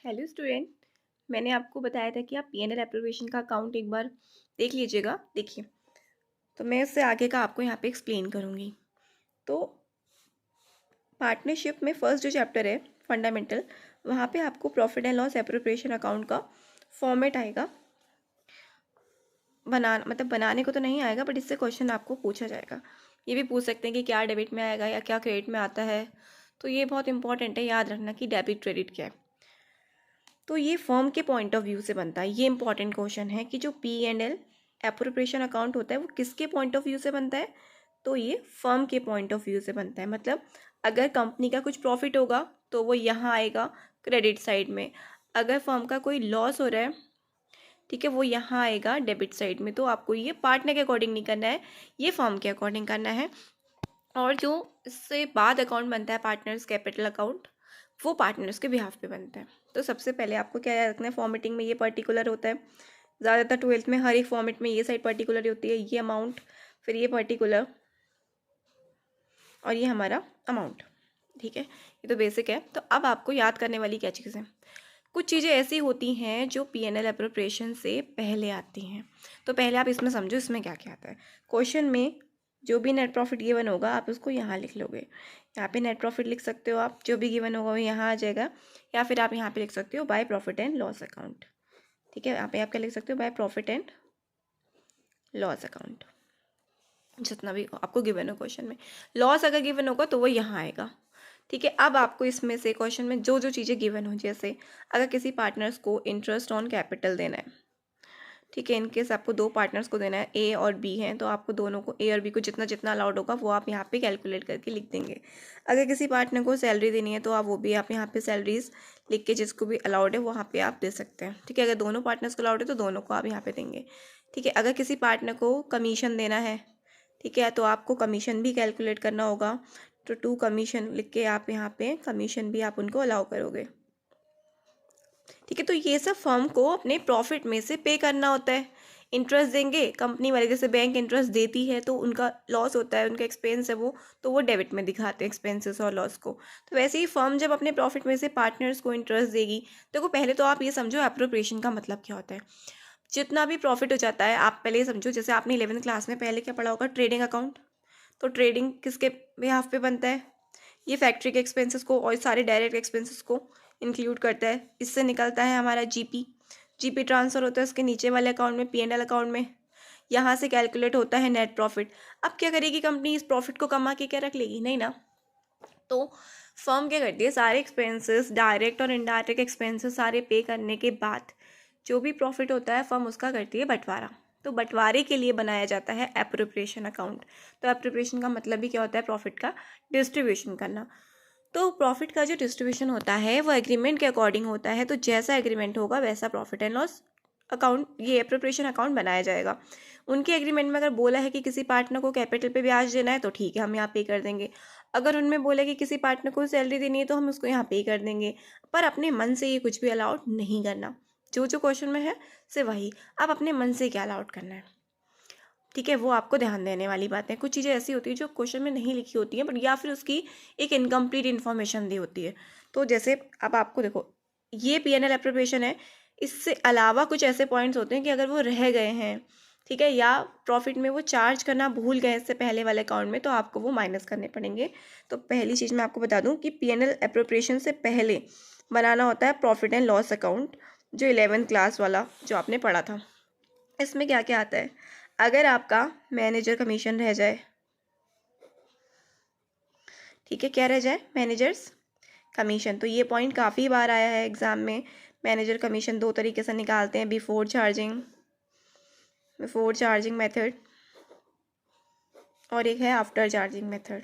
Hello student. मैंने आपको बताया था कि आप पीएनएल एप्रोप्रिएशन का अकाउंट एक बार देख लीजिएगा। देखिए, तो मैं इससे आगे का आपको यहाँ पे एक्सप्लेन करूँगी। तो पार्टनरशिप में फर्स्ट जो चैप्टर है फंडामेंटल, वहाँ पे आपको profit and loss appropriation account का फॉर्मेट आएगा। बनाने को तो नहीं आएगा, बट इससे क्वेश्चन आपको पूछा जाएगा। ये भी पूछ सकते हैं कि क्या डेबिट में आएगा या क्या क्रेडिट में आता है। तो ये बहुत इंपॉर्टेंट है, याद रखना कि डेबिट क्रेडिट क्या है। तो ये फर्म के पॉइंट ऑफ व्यू से बनता है। ये इंपॉर्टेंट क्वेश्चन है कि जो P&L एप्रोप्रिएशन अकाउंट होता है वो किसके पॉइंट ऑफ व्यू से बनता है। तो ये फर्म के पॉइंट ऑफ व्यू से बनता है। मतलब अगर कंपनी का कुछ प्रॉफिट होगा तो वो यहाँ आएगा क्रेडिट साइड में। अगर फर्म का कोई लॉस हो रहा है, ठीक है, वो यहाँ आएगा डेबिट साइड में। तो आपको ये पार्टनर के अकॉर्डिंग नहीं करना है, ये फर्म के अकॉर्डिंग करना है। और जो इससे बाद अकाउंट बनता है पार्टनर्स कैपिटल अकाउंट, वो पार्टनर्स के बिहाफ पे बनता है। तो सबसे पहले आपको क्या याद रखना है, फॉर्मेटिंग में ये पर्टिकुलर होता है। ज़्यादातर 12th में हर एक फॉर्मेट में ये साइड पर्टिकुलर होती है, ये अमाउंट, फिर ये पर्टिकुलर और ये हमारा अमाउंट। ठीक है, ये तो बेसिक है। तो अब आपको याद करने वाली क्या चीज़ है, कुछ चीज़ें ऐसी होती हैं जो P&L एप्रोप्रिएशन से पहले आती हैं। तो पहले आप इसमें समझो इसमें क्या क्या आता है। क्वेश्चन में जो भी नेट प्रॉफिट गिवन होगा आप उसको यहाँ लिख लोगे। यहाँ पे नेट प्रॉफिट लिख सकते हो आप, जो भी गिवन होगा वो यहाँ आ जाएगा। या फिर आप यहाँ पे लिख सकते हो by profit and loss account. ठीक है, यहाँ पे आप क्या लिख सकते हो, by profit and loss account. जितना भी आपको गिवन हो क्वेश्चन में, लॉस अगर गिवन होगा तो वो यहाँ आएगा। ठीक है, अब आपको इसमें से क्वेश्चन में जो जो चीज़ें गिवन हो, जैसे अगर किसी पार्टनर्स को इंटरेस्ट ऑन कैपिटल देना है, ठीक है, इनकेस आपको दो पार्टनर्स को देना है, ए और बी हैं, तो आपको दोनों को, ए और बी को जितना जितना अलाउड होगा वो आप यहाँ पे कैलकुलेट करके लिख देंगे। अगर किसी पार्टनर को सैलरी देनी है तो आप वो भी आप यहाँ पे सैलरीज लिख के जिसको भी अलाउड है वहाँ पे आप दे सकते हैं। ठीक है, अगर दोनों पार्टनर्स को अलाउड है तो दोनों को आप यहाँ पे देंगे। ठीक है, अगर किसी पार्टनर को कमीशन देना है, ठीक है, तो आपको कमीशन भी कैलकुलेट करना होगा। तो 2 कमीशन लिख के आप यहाँ पे कमीशन भी आप उनको अलाउ करोगे। ठीक है, तो ये सब फर्म को अपने प्रॉफिट में से पे करना होता है। इंटरेस्ट देंगे कंपनी वाले, जैसे बैंक इंटरेस्ट देती है तो उनका लॉस होता है, उनका एक्सपेंस है वो, तो वो डेबिट में दिखाते हैं एक्सपेंसेस और लॉस को। तो वैसे ही फर्म जब अपने प्रॉफिट में से पार्टनर्स को इंटरेस्ट देगी, देखो पहले तो आप ये समझो एप्रोप्रिएशन का मतलब क्या होता है। जितना भी प्रॉफिट हो जाता है, आप पहले ये समझो, जैसे आपने 11th क्लास में पहले क्या पढ़ा होगा, ट्रेडिंग अकाउंट। तो ट्रेडिंग किसके बिहाफ पे बनता है, ये फैक्ट्री के एक्सपेंसेस को और सारे डायरेक्ट एक्सपेंसेस को इंक्लूड करता है। इससे निकलता है हमारा जीपी। जीपी ट्रांसफ़र होता है उसके नीचे वाले अकाउंट में, P&L अकाउंट में। यहाँ से कैलकुलेट होता है नेट प्रॉफिट। अब क्या करेगी कंपनी, इस प्रॉफिट को कमा के क्या रख लेगी, नहीं ना। तो फर्म क्या करती है, सारे एक्सपेंसेस डायरेक्ट और इनडायरेक्ट एक्सपेंसेस सारे पे करने के बाद जो भी प्रॉफिट होता है फर्म उसका करती है बंटवारा। तो बंटवारे के लिए बनाया जाता है एप्रोप्रिएशन अकाउंट। तो एप्रोप्रिएशन का मतलब भी क्या होता है, प्रॉफिट का डिस्ट्रीब्यूशन करना। तो प्रॉफिट का जो डिस्ट्रीब्यूशन होता है वो एग्रीमेंट के अकॉर्डिंग होता है। तो जैसा एग्रीमेंट होगा वैसा प्रॉफिट एंड लॉस अकाउंट, ये एप्रोप्रिएशन अकाउंट बनाया जाएगा। उनके एग्रीमेंट में अगर बोला है कि किसी पार्टनर को कैपिटल पे ब्याज देना है तो ठीक है, हम यहाँ पे कर देंगे। अगर उनमें बोला कि किसी पार्टनर को सैलरी देनी है तो हम उसको यहाँ पे कर देंगे। पर अपने मन से ये कुछ भी अलाउड नहीं करना। जो जो क्वेश्चन में है से वही, आप अपने मन से क्या अलाउड करना है, ठीक है, वो आपको ध्यान देने वाली बात है। कुछ चीज़ें ऐसी होती है जो क्वेश्चन में नहीं लिखी होती हैं, बट या फिर उसकी एक इनकम्प्लीट इन्फॉर्मेशन दी होती है। तो जैसे अब आपको देखो, ये P&L एप्रोप्रिएशन है, इससे अलावा कुछ ऐसे पॉइंट्स होते हैं कि अगर वो रह गए हैं, ठीक है, या प्रॉफिट में वो चार्ज करना भूल गए इससे पहले वाले अकाउंट में, तो आपको वो माइनस करने पड़ेंगे। तो पहली चीज़ मैं आपको बता दूँ कि P&L एप्रोप्रिएशन से पहले बनाना होता है प्रॉफिट एंड लॉस अकाउंट, जो 11th क्लास वाला जो आपने पढ़ा था। इसमें क्या क्या आता है, अगर आपका मैनेजर कमीशन रह जाए, ठीक है, क्या रह जाए, मैनेजर्स कमीशन। तो ये पॉइंट काफ़ी बार आया है एग्जाम में। मैनेजर कमीशन दो तरीके से निकालते हैं, बिफोर चार्जिंग मेथड और एक है आफ्टर चार्जिंग मेथड।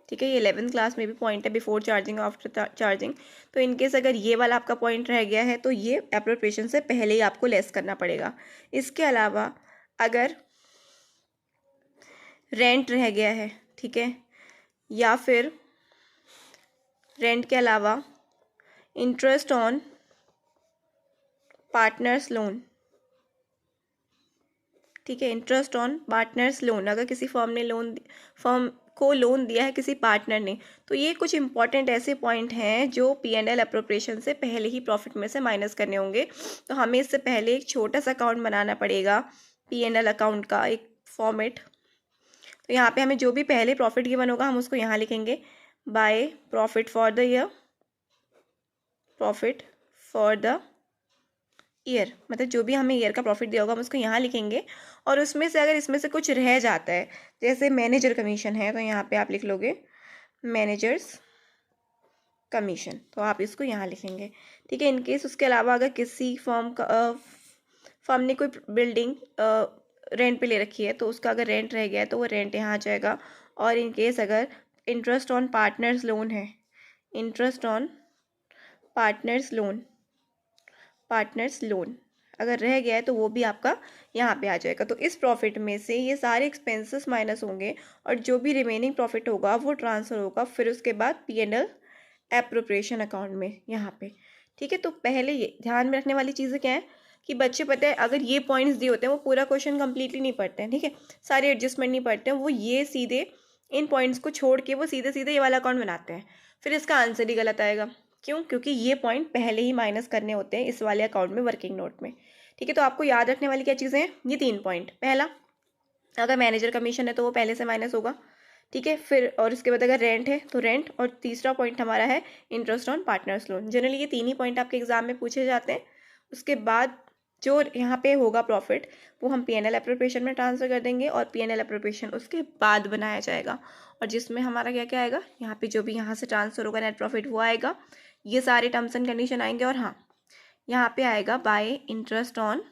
ठीक है, ये 11th क्लास में भी पॉइंट है, बिफोर चार्जिंग आफ्टर चार्जिंग। तो इनकेस अगर ये वाला आपका पॉइंट रह गया है तो ये एप्रोप्रिएशन से पहले ही आपको लेस करना पड़ेगा। इसके अलावा अगर रेंट रह गया है, ठीक है, या फिर रेंट के अलावा इंटरेस्ट ऑन पार्टनर्स लोन, ठीक है, इंटरेस्ट ऑन पार्टनर्स लोन, अगर किसी फर्म को लोन दिया है किसी पार्टनर ने। तो ये कुछ इंपॉर्टेंट ऐसे पॉइंट हैं जो P&L अप्रोप्रिएशन से पहले ही प्रॉफिट में से माइनस करने होंगे। तो हमें इससे पहले एक छोटा सा अकाउंट बनाना पड़ेगा, P&L अकाउंट का एक फॉर्मेट। तो यहाँ पे हमें जो भी पहले प्रॉफिट गिवन होगा हम उसको यहाँ लिखेंगे, by profit for the year, profit for the year, मतलब जो भी हमें ईयर का प्रॉफिट दिया होगा हम उसको यहाँ लिखेंगे। और उसमें से अगर इसमें से कुछ रह जाता है, जैसे मैनेजर कमीशन है, तो यहाँ पे आप लिख लोगे मैनेजर्स कमीशन, तो आप इसको यहाँ लिखेंगे, ठीक है। इनकेस उसके अलावा अगर किसी फर्म ने कोई बिल्डिंग रेंट पे ले रखी है, तो उसका अगर रेंट रह गया है तो वो रेंट यहाँ आ जाएगा। और इनकेस अगर इंटरेस्ट ऑन पार्टनर्स लोन है, इंटरेस्ट ऑन पार्टनर्स लोन अगर रह गया है तो वो भी आपका यहाँ पे आ जाएगा। तो इस प्रॉफिट में से ये सारे एक्सपेंसेस माइनस होंगे और जो भी रिमेनिंग प्रॉफिट होगा वो ट्रांसफ़र होगा फिर उसके बाद P&L एप्रोप्रिएशन अकाउंट में यहाँ पे, ठीक है। तो पहले ये ध्यान में रखने वाली चीज़ें क्या है कि बच्चे पता है अगर ये पॉइंट्स दिए होते हैं वो पूरा क्वेश्चन कंप्लीटली नहीं पढ़ते हैं, ठीक है, सारे एडजस्टमेंट नहीं पढ़ते हैं, वो ये सीधे इन पॉइंट्स को छोड़ के वो सीधे सीधे ये वाला अकाउंट बनाते हैं, फिर इसका आंसर ही गलत आएगा। क्यों? क्योंकि ये पॉइंट पहले ही माइनस करने होते हैं इस वाले अकाउंट में, वर्किंग नोट में, ठीक है। तो आपको याद रखने वाली क्या चीज़ें हैं, ये 3 पॉइंट। पहला, अगर मैनेजर कमीशन है तो वो पहले से माइनस होगा, ठीक है। फिर और उसके बाद अगर रेंट है तो रेंट, और तीसरा पॉइंट हमारा है interest on partners loan. Generally ये 3 ही पॉइंट आपके एग्जाम में पूछे जाते हैं। उसके बाद जो यहाँ पे होगा प्रॉफिट वो हम P&L एप्रोप्रिएशन में ट्रांसफर कर देंगे और P&L एप्रोप्रिएशन उसके बाद बनाया जाएगा, और जिसमें हमारा क्या क्या आएगा, यहाँ पे जो भी यहाँ से ट्रांसफर होगा नेट प्रॉफिट वो आएगा, ये सारे टर्म्स एंड कंडीशन आएंगे। और हाँ, यहाँ पे आएगा बाय इंटरेस्ट ऑन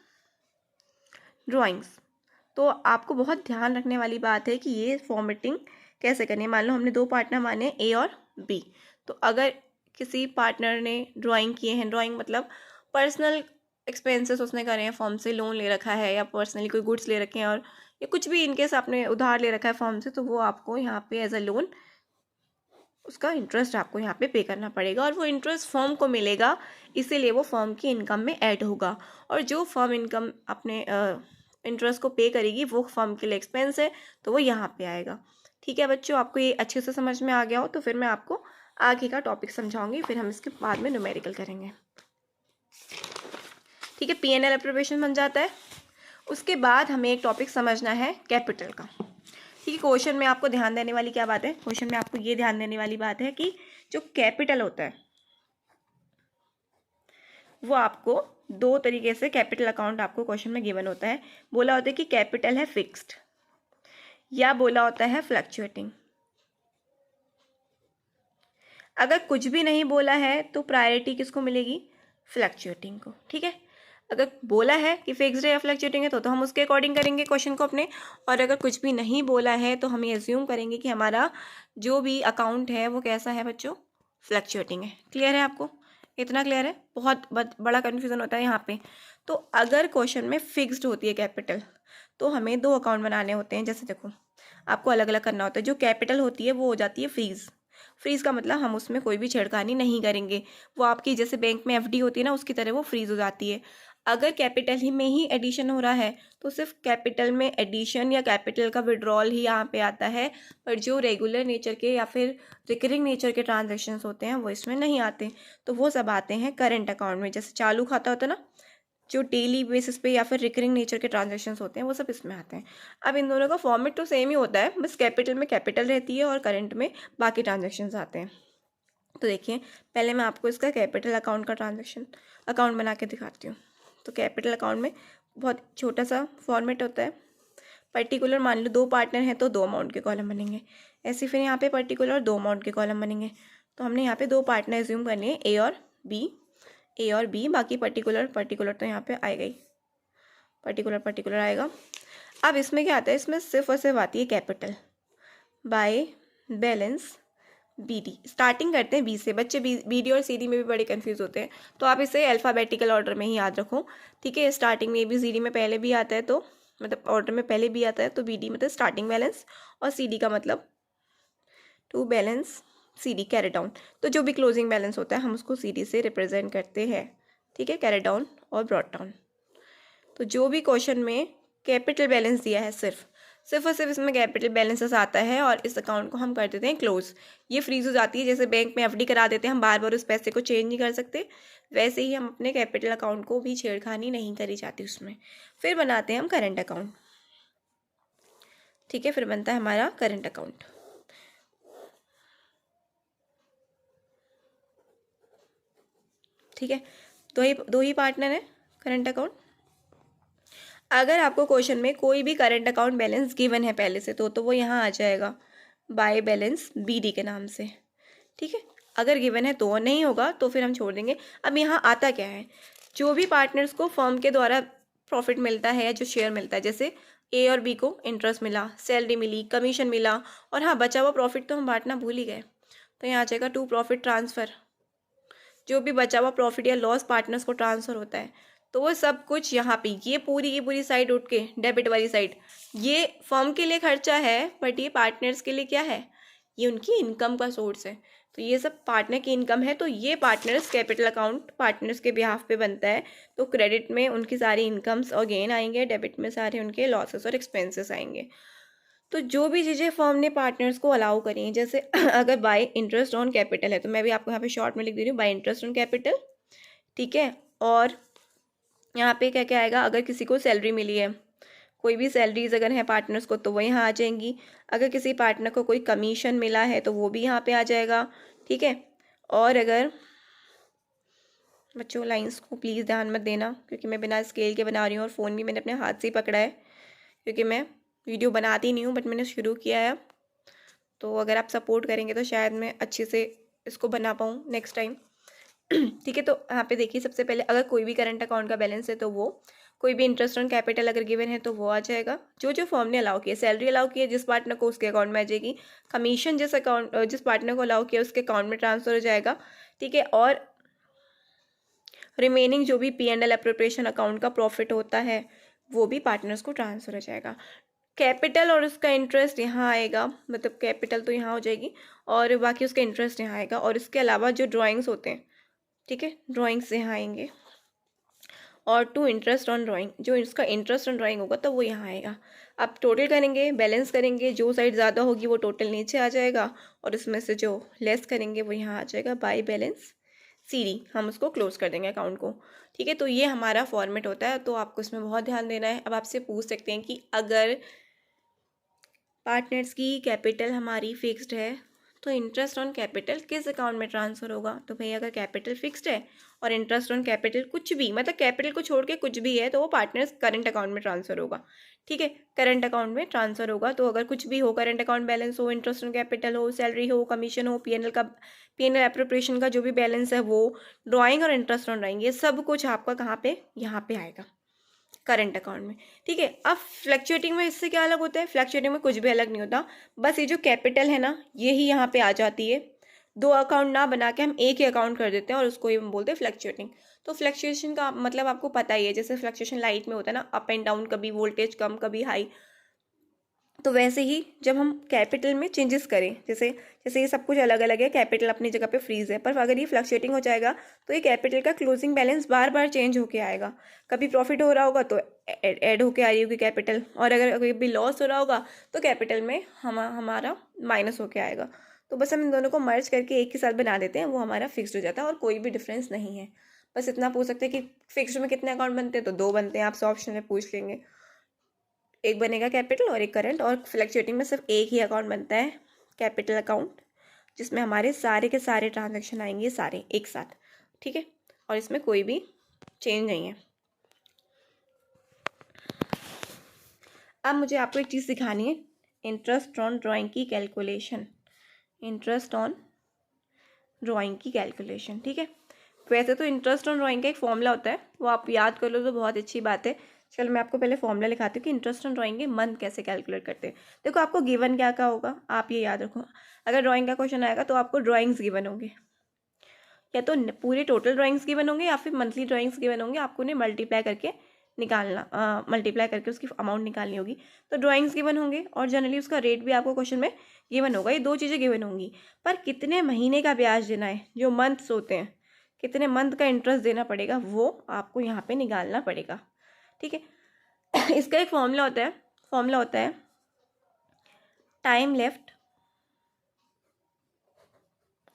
ड्राइंग्स। तो आपको बहुत ध्यान रखने वाली बात है कि ये फॉर्मेटिंग कैसे करनी है। मान लो हमने 2 पार्टनर माने A और B, तो अगर किसी पार्टनर ने ड्राइंग किए हैं, ड्राइंग मतलब पर्सनल एक्सपेंसेस उसने करे हैं, फॉर्म से लोन ले रखा है या पर्सनली कोई गुड्स ले रखे हैं, और या कुछ भी इनकेस आपने उधार ले रखा है फॉर्म से, तो वो आपको यहाँ पे एज अ लोन उसका इंटरेस्ट आपको यहाँ पे करना पड़ेगा, और वो इंटरेस्ट फर्म को मिलेगा, इसीलिए वो फर्म की इनकम में ऐड होगा। और जो फर्म इनकम अपने इंटरेस्ट को पे करेगी वो फर्म के लिए एक्सपेंस है, तो वो यहाँ पे आएगा, ठीक है। बच्चों, आपको ये अच्छे से समझ में आ गया हो तो फिर मैं आपको आगे का टॉपिक समझाऊंगी, फिर हम इसके बाद में न्यूमेरिकल करेंगे, ठीक है। P&L एप्रोप्रिएशन बन जाता है। उसके बाद हमें एक टॉपिक समझना है कैपिटल का, ठीक है। क्वेश्चन में आपको ध्यान देने वाली क्या बात है, क्वेश्चन में आपको ये ध्यान देने वाली बात है कि जो कैपिटल होता है वो आपको 2 तरीके से कैपिटल अकाउंट आपको क्वेश्चन में गिवन होता है। बोला होता है कि कैपिटल है फिक्स्ड, या बोला होता है फ्लक्चुएटिंग। अगर कुछ भी नहीं बोला है तो प्रायोरिटी किसको मिलेगी, फ्लक्चुएटिंग को, ठीक है। अगर बोला है कि फिक्स्ड है या फ्लक्चुएटिंग है तो हम उसके अकॉर्डिंग करेंगे क्वेश्चन को अपने, और अगर कुछ भी नहीं बोला है तो हम एज्यूम करेंगे कि हमारा जो भी अकाउंट है वो कैसा है बच्चों, फ्लक्चुएटिंग है। क्लियर है आपको, इतना क्लियर है? बहुत बड़ा कन्फ्यूज़न होता है यहाँ पे। तो अगर क्वेश्चन में फिक्स्ड होती है कैपिटल तो हमें 2 अकाउंट बनाने होते हैं। जैसे देखो, आपको अलग अलग करना होता है। जो कैपिटल होती है वो हो जाती है फ्रीज़। फ्रीज़ का मतलब हम उसमें कोई भी छेड़खानी नहीं करेंगे, वो आपकी जैसे बैंक में FD होती है ना, उसकी तरह वो फ्रीज़ हो जाती है। अगर कैपिटल ही में ही एडिशन हो रहा है तो सिर्फ कैपिटल में एडिशन या कैपिटल का विड्रॉल ही यहाँ पे आता है, पर जो रेगुलर नेचर के या फिर रिकरिंग नेचर के ट्रांजैक्शंस होते हैं वो इसमें नहीं आते। तो वो सब आते हैं करंट अकाउंट में। जैसे चालू खाता होता है ना, जो डेली बेसिस पे या फिर रिकरिंग नेचर के ट्रांजैक्शंस होते हैं वो सब इसमें आते हैं। अब इन दोनों का फॉर्मेट तो सेम ही होता है, बस कैपिटल में कैपिटल रहती है और करंट में बाकी ट्रांजैक्शंस आते हैं। तो देखिए, पहले मैं आपको इसका कैपिटल अकाउंट का ट्रांजैक्शन अकाउंट बना के दिखाती हूँ। तो कैपिटल अकाउंट में बहुत छोटा सा फॉर्मेट होता है। पर्टिकुलर मान लो 2 पार्टनर हैं तो 2 अमाउंट के कॉलम बनेंगे। ऐसे फिर यहाँ पे पर्टिकुलर 2 अमाउंट के कॉलम बनेंगे। तो हमने यहाँ पे 2 पार्टनर एज्यूम करने हैं, ए और बी, बाकी पर्टिकुलर तो यहाँ पे आएगा ही, पर्टिकुलर आएगा। अब इसमें क्या आता है, इसमें सिर्फ और सिर्फ आती है capital by balance BD। Starting करते हैं B से। बच्चे BD और CD में भी बड़े कंफ्यूज होते हैं, तो आप इसे अल्फ़ाबेटिकल ऑर्डर में ही याद रखो, ठीक है। स्टार्टिंग में ABCD में पहले भी आता है, तो मतलब ऑर्डर में पहले भी आता है, तो BD मतलब स्टार्टिंग बैलेंस, और CD का मतलब to balance CD carry down. तो जो भी क्लोजिंग बैलेंस होता है हम उसको CD से रिप्रेजेंट करते हैं, ठीक है, कैरी डाउन और ब्रॉट डाउन। तो जो भी क्वेश्चन में कैपिटल बैलेंस दिया है, सिर्फ और सिर्फ इसमें कैपिटल बैलेंसेस आता है और इस अकाउंट को हम कर देते हैं क्लोज। ये फ्रीज हो जाती है, जैसे बैंक में एफडी करा देते हैं, हम बार बार उस पैसे को चेंज नहीं कर सकते, वैसे ही हम अपने कैपिटल अकाउंट को भी छेड़खानी नहीं करी जाती उसमें। फिर बनाते हैं हम करंट अकाउंट। ठीक है, फिर बनता है हमारा करंट अकाउंट। ठीक है, दो ही पार्टनर है करंट अकाउंट। अगर आपको क्वेश्चन में कोई भी करंट अकाउंट बैलेंस गिवन है पहले से तो वो यहाँ आ जाएगा बाय बैलेंस BD के नाम से। ठीक है, अगर गिवन है तो, नहीं होगा तो फिर हम छोड़ देंगे। अब यहाँ आता क्या है, जो भी पार्टनर्स को फर्म के द्वारा प्रॉफिट मिलता है या जो शेयर मिलता है, जैसे A और B को इंटरेस्ट मिला, सैलरी मिली, कमीशन मिला, और हाँ बचा हुआ प्रॉफिट तो हम बांटना भूल ही गए, तो यहाँ आ जाएगा टू प्रॉफिट ट्रांसफ़र। जो भी बचा हुआ प्रॉफिट या लॉस पार्टनर्स को ट्रांसफ़र होता है तो वो सब कुछ यहाँ पे, ये पूरी की पूरी साइड उठ के डेबिट वाली साइड, ये फर्म के लिए खर्चा है बट ये पार्टनर्स के लिए क्या है, ये उनकी इनकम का सोर्स है। तो ये सब पार्टनर की इनकम है, तो ये पार्टनर्स कैपिटल अकाउंट पार्टनर्स के बिहाफ पे बनता है। तो क्रेडिट में उनकी सारी इनकम्स और गेन आएंगे, डेबिट में सारे उनके लॉसेस और एक्सपेंसेस आएंगे। तो जो भी चीज़ें फर्म ने पार्टनर्स को अलाउ करी हैं, जैसे अगर बाय इंटरेस्ट ऑन कैपिटल है तो मैं भी आपको यहाँ पे शॉर्ट में लिख दे रही हूँ, बाय इंटरेस्ट ऑन कैपिटल। ठीक है, और यहाँ पे क्या क्या आएगा, अगर किसी को सैलरी मिली है, कोई भी सैलरीज अगर है पार्टनर्स को तो वो यहाँ आ जाएंगी। अगर किसी पार्टनर को कोई कमीशन मिला है तो वो भी यहाँ पे आ जाएगा। ठीक है, और अगर बच्चों लाइंस को प्लीज़ ध्यान मत देना क्योंकि मैं बिना स्केल के बना रही हूँ और फ़ोन भी मैंने अपने हाथ से ही पकड़ा है क्योंकि मैं वीडियो बनाती नहीं हूँ बट मैंने शुरू किया है। तो अगर आप सपोर्ट करेंगे तो शायद मैं अच्छे से इसको बना पाऊँ नेक्स्ट टाइम। ठीक है, तो यहाँ पे देखिए सबसे पहले अगर कोई भी करंट अकाउंट का बैलेंस है तो वो, कोई भी इंटरेस्ट ऑन कैपिटल अगर गिवन है तो वो आ जाएगा। जो जो फर्म ने अलाउ किया, सैलरी अलाउ किया जिस पार्टनर को उसके अकाउंट में आ जाएगी, कमीशन जिस पार्टनर को अलाउ किया उसके अकाउंट में ट्रांसफर हो जाएगा। ठीक है, और रिमेनिंग जो भी P&L एप्रोप्रिएशन अकाउंट का प्रॉफिट होता है वो भी पार्टनर्स को ट्रांसफर हो जाएगा। कैपिटल और उसका इंटरेस्ट यहाँ आएगा, मतलब कैपिटल तो यहाँ हो जाएगी और बाकी उसका इंटरेस्ट यहाँ आएगा। और इसके अलावा जो ड्राइंग्स होते हैं, ठीक है, ड्राइंग्स यहाँ आएंगे और टू इंटरेस्ट ऑन ड्राइंग, जो इसका इंटरेस्ट ऑन ड्राइंग होगा तो वो यहाँ आएगा। अब टोटल करेंगे, बैलेंस करेंगे, जो साइड ज़्यादा होगी वो टोटल नीचे आ जाएगा और उसमें से जो लेस करेंगे वो यहाँ आ जाएगा बाय बैलेंस CD, हम उसको क्लोज कर देंगे अकाउंट को। ठीक है, तो ये हमारा फॉर्मेट होता है, तो आपको इसमें बहुत ध्यान देना है। अब आपसे पूछ सकते हैं कि अगर पार्टनर्स की कैपिटल हमारी फिक्स्ड है तो इंटरेस्ट ऑन कैपिटल किस अकाउंट में ट्रांसफ़र होगा। तो भाई अगर कैपिटल फिक्स्ड है और इंटरेस्ट ऑन कैपिटल कुछ भी, मतलब कैपिटल को छोड़ के कुछ भी है, तो वो पार्टनर्स करंट अकाउंट में ट्रांसफ़र होगा। ठीक है, करंट अकाउंट में ट्रांसफ़र होगा। तो अगर कुछ भी हो, करंट अकाउंट बैलेंस हो, इंटरेस्ट ऑन कैपिटल हो, सैलरी हो, कमीशन हो, P&L एप्रोप्रिएशन का जो भी बैलेंस है वो, ड्राइंग और इंटरेस्ट ऑन ड्राइंग, ये सब कुछ आपका कहाँ पे, यहाँ पे आएगा करंट अकाउंट में। ठीक है, अब फ्लक्चुएटिंग में इससे क्या अलग होता है, फ्लक्चुएटिंग में कुछ भी अलग नहीं होता, बस ये जो कैपिटल है ना यही यहाँ पे आ जाती है। दो अकाउंट ना बना के हम एक ही अकाउंट कर देते हैं और उसको ही हम बोलते हैं फ्लक्चुएटिंग। तो फ्लक्चुएशन का मतलब आपको पता ही है, जैसे फ्लक्चुएशन लाइट में होता है ना, अप एंड डाउन, कभी वोल्टेज कम कभी हाई, तो वैसे ही जब हम कैपिटल में चेंजेस करें, जैसे जैसे ये सब कुछ अलग अलग है, कैपिटल अपनी जगह पे फ्रीज है, पर अगर ये फ्लक्चुएटिंग हो जाएगा तो ये कैपिटल का क्लोजिंग बैलेंस बार बार चेंज होके आएगा। कभी प्रॉफिट हो रहा होगा तो ऐड होके आ रही होगी कैपिटल, और अगर कभी भी लॉस हो रहा होगा तो कैपिटल में हमारा माइनस होके आएगा। तो बस हम इन दोनों को मर्ज करके एक ही साथ बना देते हैं, वो हमारा फिक्स्ड हो जाता है और कोई भी डिफरेंस नहीं है। बस इतना पूछ सकते हैं कि फिक्स्ड में कितने अकाउंट बनते हैं, तो 2 बनते हैं, आपसे ऑप्शन में पूछ लेंगे, एक बनेगा कैपिटल और एक करंट। और फ्लक्चुएटिंग में सिर्फ एक ही अकाउंट बनता है, कैपिटल अकाउंट, जिसमें हमारे सारे के सारे ट्रांजैक्शन आएंगे सारे एक साथ। ठीक है, और इसमें कोई भी चेंज नहीं है। अब मुझे आपको एक चीज़ सिखानी है, इंटरेस्ट ऑन ड्राइंग की कैलकुलेशन, इंटरेस्ट ऑन ड्राइंग की कैलकुलेशन। ठीक है, वैसे तो इंटरेस्ट ऑन ड्राइंग का एक फॉर्मूला होता है, वो आप याद कर लो तो बहुत अच्छी बात है। चलो मैं आपको पहले फॉर्मूला लिखाती हूँ कि इंटरेस्ट ऑन ड्राइंग के मंथ कैसे कैलकुलेट करते हैं। देखो आपको गिवन क्या क्या होगा, आप ये याद रखो, अगर ड्राइंग का क्वेश्चन आएगा तो आपको ड्राइंग्स गिवन होंगे, या तो पूरे टोटल ड्राइंग्स गिवन होंगे या फिर मंथली ड्राइंग्स गिवन होंगे, आपको उन्हें मल्टीप्लाई करके निकालना, मल्टीप्लाई करके उसकी अमाउंट निकालनी होगी। तो ड्राइंग्स गिवन होंगे और जनरली उसका रेट भी आपको क्वेश्चन में गिवन होगा, ये 2 चीज़ें गिवन होंगी। पर कितने महीने का ब्याज देना है, जो मंथ्स होते हैं, कितने मंथ का इंटरेस्ट देना पड़ेगा, वो आपको यहाँ पे निकालना पड़ेगा। ठीक है, इसका एक फॉर्मूला होता है time left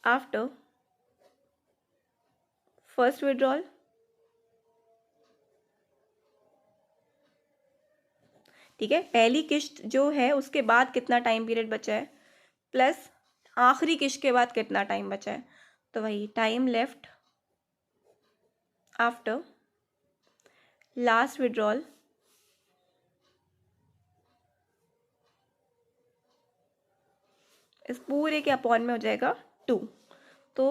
after first withdrawal ठीक है, पहली किश्त जो है उसके बाद कितना टाइम पीरियड बचा है प्लस आखिरी किश्त के बाद कितना टाइम बचा है, तो वही time left after last withdrawal इस पूरे के अपॉन में हो जाएगा 2। तो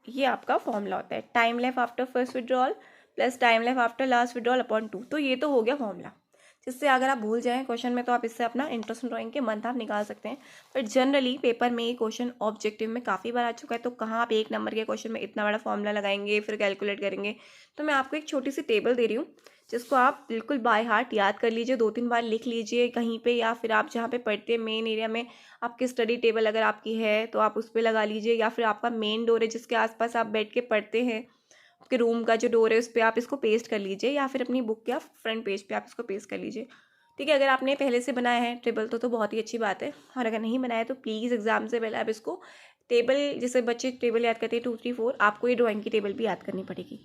ये आपका फॉर्मूला होता है, time left after first withdrawal plus time left after last withdrawal upon 2। तो ये तो हो गया फॉर्मूला, जिससे अगर आप भूल जाएं क्वेश्चन में तो आप इससे अपना इंटरेस्ट ड्राइंग के मंथ आप निकाल सकते हैं। बट जनरली पेपर में ये क्वेश्चन ऑब्जेक्टिव में काफ़ी बार आ चुका है, तो कहाँ आप 1 नंबर के क्वेश्चन में इतना बड़ा फॉर्मूला लगाएंगे फिर कैलकुलेट करेंगे। तो मैं आपको एक छोटी सी टेबल दे रही हूँ जिसको आप बिल्कुल बाय हार्ट याद कर लीजिए, 2-3 बार लिख लीजिए कहीं पे, या फिर आप जहाँ पे पढ़ते हैं मेन एरिया में आपकी स्टडी टेबल अगर आपकी है तो आप उस पर लगा लीजिए, या फिर आपका मेन डोर है जिसके आसपास आप बैठ के पढ़ते हैं, आपके रूम का जो डोर है उस पर आप इसको पेस्ट कर लीजिए, या फिर अपनी बुक या फ्रंट पेज पे आप इसको पेस्ट कर लीजिए। ठीक है, अगर आपने पहले से बनाया है टेबल तो बहुत ही अच्छी बात है, और अगर नहीं बनाया तो प्लीज़ एग्जाम से पहले आप इसको टेबल, जैसे बच्चे टेबल याद करते हैं 2, 3, 4, आपको ये ड्राइंग की टेबल भी याद करनी पड़ेगी।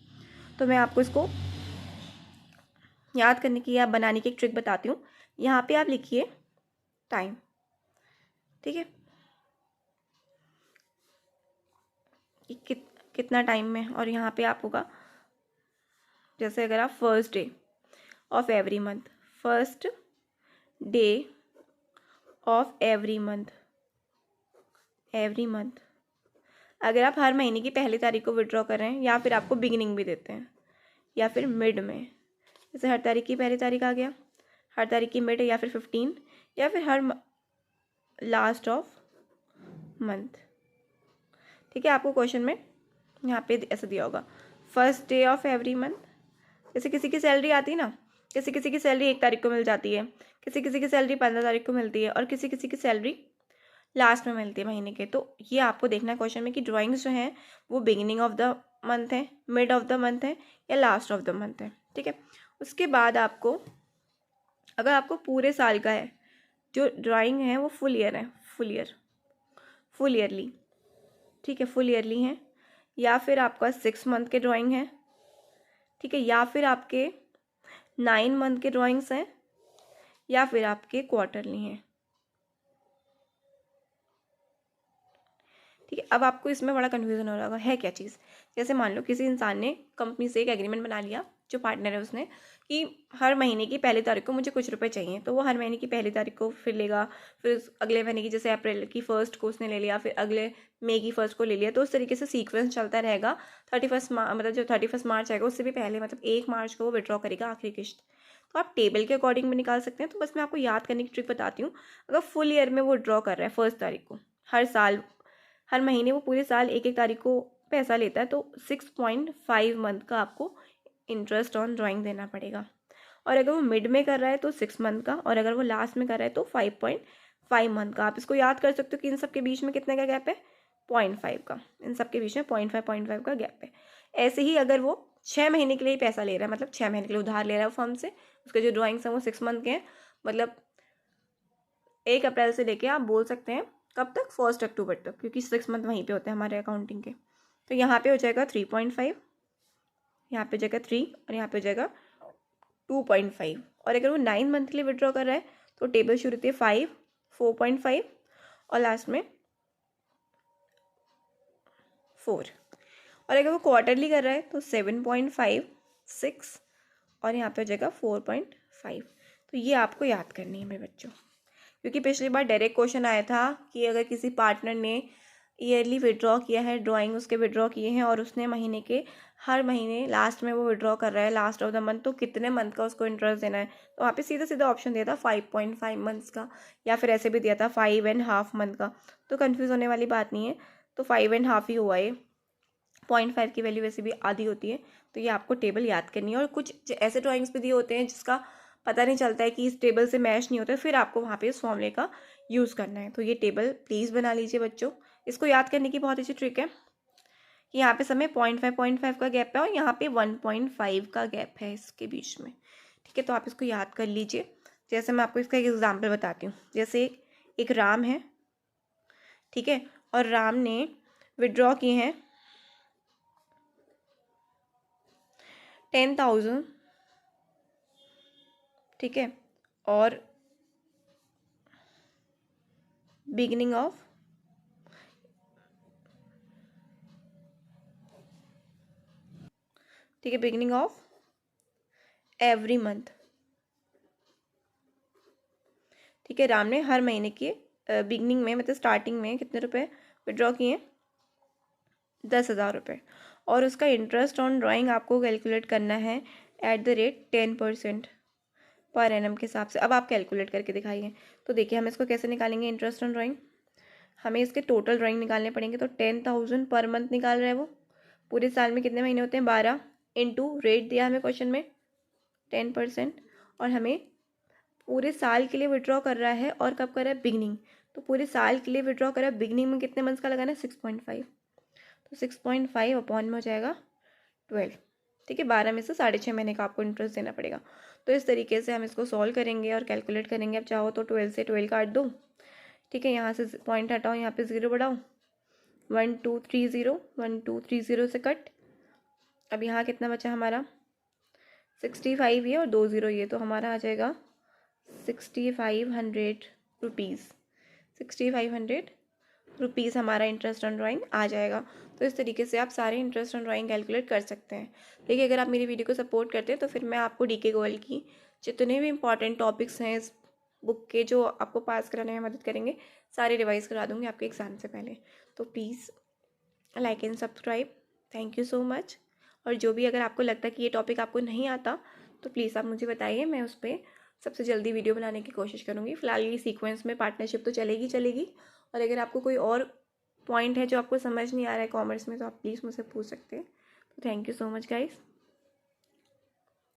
तो मैं आपको इसको याद करने की या बनाने की एक ट्रिक बताती हूँ। यहाँ पे आप लिखिए टाइम, ठीक है, कितना टाइम में, और यहाँ पे आप होगा जैसे अगर आप first day of every month, first day of every month, अगर आप हर महीने की पहली तारीख को विड्रॉ कर रहे हैं, या फिर आपको बिगिनिंग भी देते हैं, या फिर मिड में, जैसे हर तारीख की पहली तारीख आ गया, हर तारीख की मिड, या फिर 15, या फिर हर लास्ट ऑफ मंथ। ठीक है, आपको क्वेश्चन में यहाँ पे ऐसा दिया होगा first day of every month. जैसे किसी की सैलरी आती है ना, किसी की सैलरी 1 तारीख को मिल जाती है, किसी की सैलरी 15 तारीख को मिलती है, और किसी की सैलरी लास्ट में मिलती है महीने के। तो ये आपको देखना है क्वेश्चन में कि ड्राइंग्स जो हैं वो बिगिनिंग ऑफ द मंथ है, मिड ऑफ द मंथ है, या लास्ट ऑफ द मंथ है। ठीक है, उसके बाद आपको, अगर आपको पूरे साल का है, जो ड्राइंग है वो फुल ईयर है, फुल ईयरली, ठीक है, फुल ईयरली है, या फिर आपका 6 मंथ के ड्राइंग है, ठीक है, या फिर आपके 9 मंथ के ड्राइंग्स हैं, या फिर आपके क्वार्टरली हैं। ठीक है, अब आपको इसमें बड़ा कन्फ्यूजन हो रहा होगा है क्या चीज़। जैसे मान लो किसी इंसान ने कंपनी से एक एग्रीमेंट बना लिया, जो पार्टनर है उसने, कि हर महीने की पहली तारीख को मुझे कुछ रुपए चाहिए, तो वो हर महीने की पहली तारीख को फिर लेगा, फिर अगले महीने की जैसे अप्रैल की फर्स्ट को उसने ले लिया, फिर अगले मई की फर्स्ट को ले लिया, तो उस तरीके से सीक्वेंस चलता रहेगा। 31 मतलब जो 31 मार्च आएगा उससे भी पहले, मतलब 1 मार्च को वो विड्रॉ करेगा आखिरी किश्त। तो आप टेबल के अकॉर्डिंग भी निकाल सकते हैं। तो बस मैं आपको याद करने की ट्रिक बताती हूँ। अगर फुल ईयर में वो ड्रॉ कर रहा है फर्स्ट तारीख को, हर साल, हर महीने वो पूरे साल 1-1 तारीख को पैसा लेता है, तो 6.5 मंथ का आपको इंटरेस्ट ऑन ड्राइंग देना पड़ेगा। और अगर वो मिड में कर रहा है तो 6 मंथ का, और अगर वो लास्ट में कर रहा है तो 5.5 मंथ का। आप इसको याद कर सकते हो कि इन सब के बीच में कितने का गैप है, 0.5 का, इन सब के बीच में 0.5 का गैप है। ऐसे ही अगर वो 6 महीने के लिए पैसा ले रहा है, मतलब 6 महीने के लिए उधार ले रहा है फर्म से, उसके जो ड्राइंग्स हैं वो 6 मंथ के हैं, मतलब 1 अप्रैल से लेके आप बोल सकते हैं कब तक, 1 अक्टूबर तक, क्योंकि 6 मंथ वहीं पे होते हैं हमारे अकाउंटिंग के। तो यहाँ पे हो जाएगा 3.5, यहाँ पे हो जाएगा 3, और यहाँ पे हो जाएगा 2.5। और अगर वो 9 मंथ के लिए विड्रॉ कर रहा है तो टेबल शुरू होती है 5, 4.5 और लास्ट में 4। और अगर वो क्वार्टरली कर रहा है तो 7.5, 6, और यहाँ पे हो जाएगा 4.5। तो ये आपको याद करनी है मेरे बच्चों, क्योंकि पिछली बार डायरेक्ट क्वेश्चन आया था कि अगर किसी पार्टनर ने ईयरली विड्रॉ किया है, ड्राइंग उसके विड्रॉ किए हैं, और उसने महीने के हर महीने लास्ट में वो विड्रॉ कर रहा है लास्ट ऑफ द मंथ, तो कितने मंथ का उसको इंटरेस्ट देना है। तो वहाँ पे सीधा सीधा ऑप्शन दिया था 5.5 मंथ्स का, या फिर ऐसे भी दिया था 5.5 मंथ का। तो कन्फ्यूज़ होने वाली बात नहीं है, तो 5.5 ही हुआ ये। 0.5 की वैल्यू वैसे भी आधी होती है। तो ये आपको टेबल याद करनी है। और कुछ ऐसे ड्राइंग्स भी दिए होते हैं जिसका पता नहीं चलता है कि इस टेबल से मैच नहीं होता है, फिर आपको वहाँ पे इस फॉर्मूले का यूज़ करना है। तो ये टेबल प्लीज़ बना लीजिए बच्चों। इसको याद करने की बहुत अच्छी ट्रिक है कि यहाँ पे समय 0.5 का गैप है, और यहाँ पे 1.5 का गैप है इसके बीच में। ठीक है, तो आप इसको याद कर लीजिए। जैसे मैं आपको इसका एक एग्जाम्पल बताती हूँ। जैसे एक राम है, ठीक है, और राम ने विड्रॉ किए हैं 10,000, ठीक है, और बिगिनिंग ऑफ ठीक है, बिगिनिंग ऑफ एवरी मंथ, ठीक है, राम ने हर महीने के बिगनिंग में मतलब स्टार्टिंग में कितने रुपए विड्रॉ किए, 10,000 रुपये, और उसका इंटरेस्ट ऑन ड्राइंग आपको कैलकुलेट करना है at the rate 10% per annum के हिसाब से। अब आप कैलकुलेट करके दिखाइए। तो देखिए हम इसको कैसे निकालेंगे इंटरेस्ट ऑन ड्राइंग, हमें इसके टोटल ड्राइंग निकालने पड़ेंगे। तो 10,000 पर मंथ निकाल रहा है वो, पूरे साल में कितने महीने होते हैं, 12, इंटू रेट दिया हमें क्वेश्चन में 10%, और हमें पूरे साल के लिए विड्रॉ कर रहा है, और कब कर रहा है, बिगनिंग। तो पूरे साल के लिए विड्रॉ कर रहा है, बिगनिंग में कितने मंथ्स का लगाना है, 6.5, तो 6.5 अपॉन में हो जाएगा 12, ठीक है, 12 में से 6.5 महीने का आपको इंटरेस्ट देना पड़ेगा। तो इस तरीके से हम इसको सॉल्व करेंगे और कैलकुलेट करेंगे। अब चाहो तो 12 से 12 काट दो, ठीक है, यहाँ से पॉइंट हटाओ, यहाँ पे 0 बढ़ाओ, 1 2 3 0, 1 2 3 0 से कट। अब यहाँ कितना बचा हमारा, 65 ये और 2 0 ये, तो हमारा आ जाएगा 6,500 रुपीज़, 6,500 रुपीज़ हमारा इंटरेस्ट ऑन ड्राइंग आ जाएगा। तो इस तरीके से आप सारे इंटरेस्ट ऑन ड्राइंग कैलकुलेट कर सकते हैं। देखिए अगर आप मेरी वीडियो को सपोर्ट करते हैं तो फिर मैं आपको डीके गोयल की जितने भी इंपॉर्टेंट टॉपिक्स हैं इस बुक के जो आपको पास कराने में मदद करेंगे, सारे रिवाइज करा दूँगी आपके एग्ज़ाम से पहले। तो please like and subscribe, thank you so much. और जो भी अगर आपको लगता है कि ये टॉपिक आपको नहीं आता तो प्लीज़ आप मुझे बताइए, मैं उस पर सबसे जल्दी वीडियो बनाने की कोशिश करूँगी। फिलहाल ये सीक्वेंस में पार्टनरशिप तो चलेगी, और अगर आपको कोई और पॉइंट है जो आपको समझ नहीं आ रहा है कॉमर्स में तो आप प्लीज़ मुझसे पूछ सकते हैं। तो thank you so much guys.